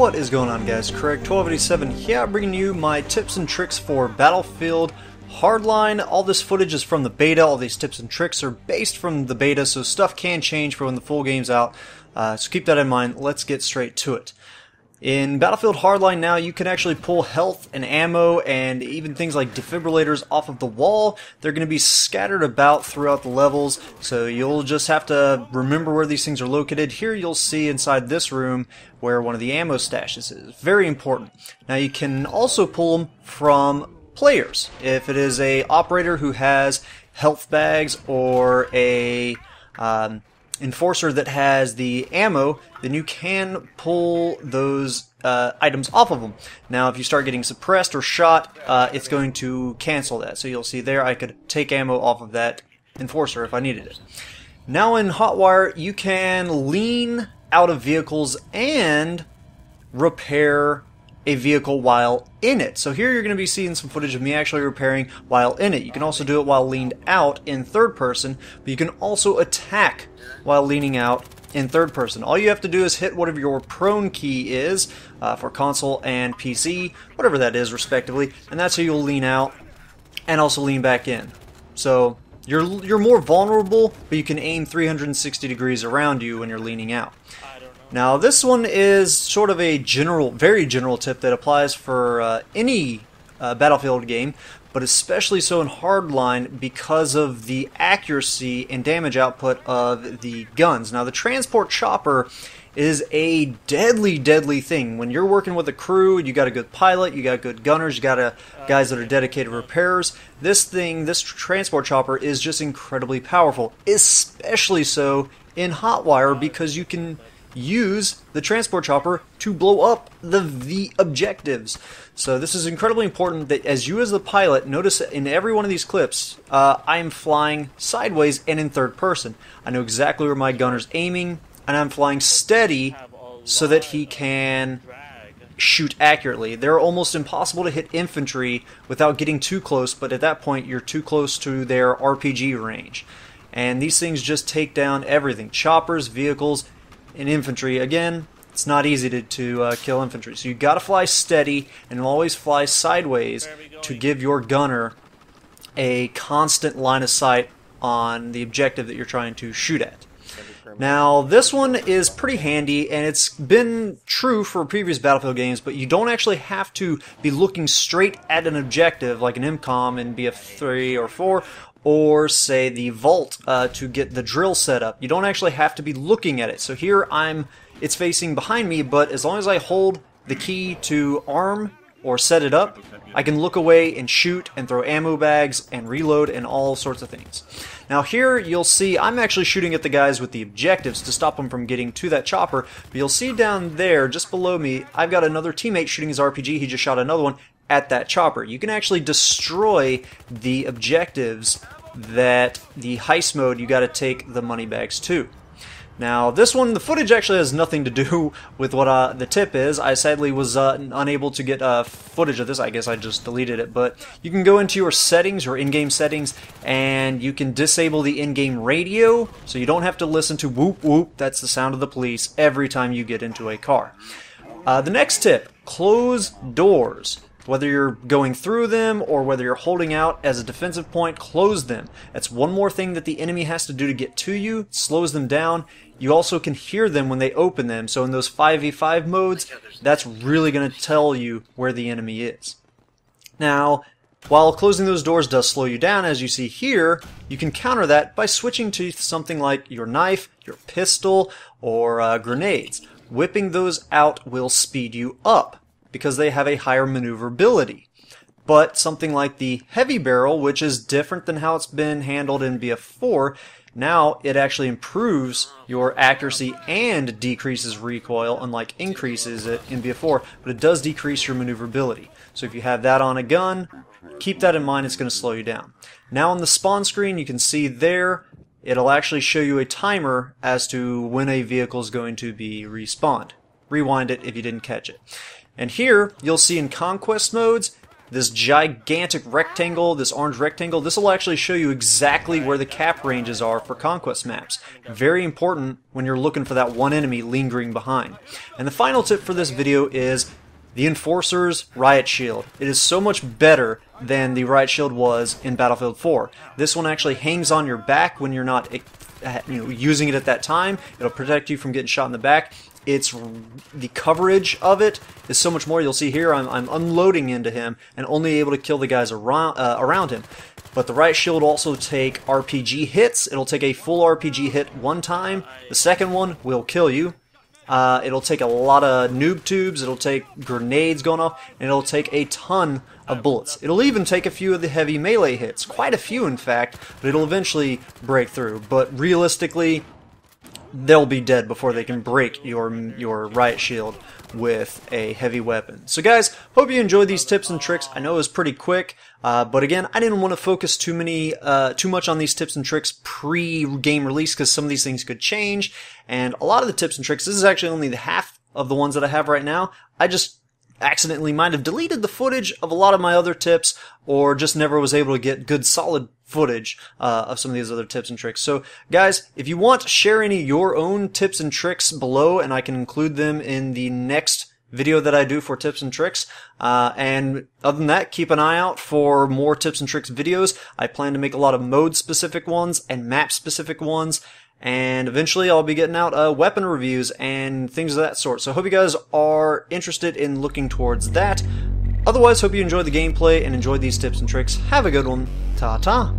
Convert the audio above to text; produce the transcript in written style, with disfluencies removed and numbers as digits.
What is going on, guys? Correct 1287 here, bringing you my tips and tricks for Battlefield Hardline. All this footage is from the beta. All these tips and tricks are based from the beta, so stuff can change for when the full game's out. So keep that in mind. Let's get straight to it. In Battlefield Hardline now, you can actually pull health and ammo and even things like defibrillators off of the wall. They're going to be scattered about throughout the levels, so you'll just have to remember where these things are located. Here you'll see inside this room where one of the ammo stashes is. Very important. Now you can also pull them from players. If it is a operator who has health bags or a enforcer that has the ammo, then you can pull those items off of them. Now if you start getting suppressed or shot, it's going to cancel that. So you'll see there I could take ammo off of that enforcer if I needed it. Now in Hotwire you can lean out of vehicles and repair a vehicle while in it. So here you're going to be seeing some footage of me actually repairing while in it. You can also do it while leaned out in third person, but you can also attack while leaning out in third person. All you have to do is hit whatever your prone key is for console and PC, whatever that is respectively, and that's how you'll lean out and also lean back in. So you're more vulnerable, but you can aim 360 degrees around you when you're leaning out. Now this one is sort of a very general tip that applies for any Battlefield game, but especially so in Hardline because of the accuracy and damage output of the guns. Now the transport chopper is a deadly thing. When you're working with a crew, you got a good pilot, you got good gunners, you got guys that are dedicated repairers. This transport chopper is just incredibly powerful, especially so in Hotwire because you can use the transport chopper to blow up the objectives. So this is incredibly important that as you as the pilot, notice that in every one of these clips, I'm flying sideways and in third person. I know exactly where my gunner's aiming, and I'm flying steady so that he can shoot accurately. They're almost impossible to hit infantry without getting too close, but at that point you're too close to their RPG range. And these things just take down everything. Choppers, vehicles, and infantry. Again, it's not easy to kill infantry, so you got to fly steady and always fly sideways to give your gunner a constant line of sight on the objective that you're trying to shoot at. Now this one is pretty handy, and it's been true for previous Battlefield games, but you don't actually have to be looking straight at an objective like an MCOM in BF3 or 4, or say the vault to get the drill set up. You don't actually have to be looking at it. So here it's facing behind me, but as long as I hold the key to arm or set it up, I can look away and shoot and throw ammo bags and reload and all sorts of things. Now here you'll see I'm actually shooting at the guys with the objectives to stop them from getting to that chopper, but you'll see down there just below me I've got another teammate shooting his RPG. He just shot another one at that chopper. You can actually destroy the objectives that the heist mode you got to take the money bags to. Now this one, the footage actually has nothing to do with what the tip is. I sadly was unable to get footage of this. I guess I just deleted it, but you can go into your settings, your in-game settings, and you can disable the in-game radio, so you don't have to listen to whoop whoop, that's the sound of the police, every time you get into a car. The next tip, close doors. Whether you're going through them or whether you're holding out as a defensive point, close them. That's one more thing that the enemy has to do to get to you. It slows them down. You also can hear them when they open them. So in those 5v5 modes, that's really going to tell you where the enemy is. Now, while closing those doors does slow you down, as you see here, you can counter that by switching to something like your knife, your pistol, or grenades. Whipping those out will speed you up, because they have a higher maneuverability. But something like the heavy barrel, which is different than how it's been handled in BF4, now it actually improves your accuracy and decreases recoil, unlike increases it in BF4, but it does decrease your maneuverability. So if you have that on a gun, keep that in mind, it's going to slow you down. Now on the spawn screen, you can see there, it'll actually show you a timer as to when a vehicle is going to be respawned. Rewind it if you didn't catch it. And here, you'll see in conquest modes, this gigantic rectangle, this orange rectangle, this will actually show you exactly where the cap ranges are for conquest maps. Very important when you're looking for that one enemy lingering behind. And the final tip for this video is the Enforcer's Riot Shield. It is so much better than the Riot Shield was in Battlefield 4. This one actually hangs on your back when you're not using it at that time. It'll protect you from getting shot in the back. It's the coverage of it is so much more. You'll see here I'm unloading into him and only able to kill the guys around him. But the Riot Shield will also take RPG hits. It'll take a full RPG hit one time. The second one will kill you. It'll take a lot of noob tubes, it'll take grenades going off, and it'll take a ton of bullets. It'll even take a few of the heavy melee hits, quite a few in fact, but it'll eventually break through. But realistically, they'll be dead before they can break your Riot Shield with a heavy weapon. So guys, hope you enjoyed these tips and tricks. I know it was pretty quick, but again, I didn't want to focus too much on these tips and tricks pre-game release because some of these things could change, and a lot of the tips and tricks, this is actually only the half of the ones that I have right now. I just accidentally might have deleted the footage of a lot of my other tips, or just never was able to get good solid footage of some of these other tips and tricks. So guys, if you want, share any of your own tips and tricks below, and I can include them in the next video that I do for tips and tricks. And other than that, keep an eye out for more tips and tricks videos. I plan to make a lot of mode specific ones and map specific ones, and eventually I'll be getting out weapon reviews and things of that sort. So I hope you guys are interested in looking towards that. Otherwise, hope you enjoyed the gameplay and enjoyed these tips and tricks. Have a good one. Ta-ta!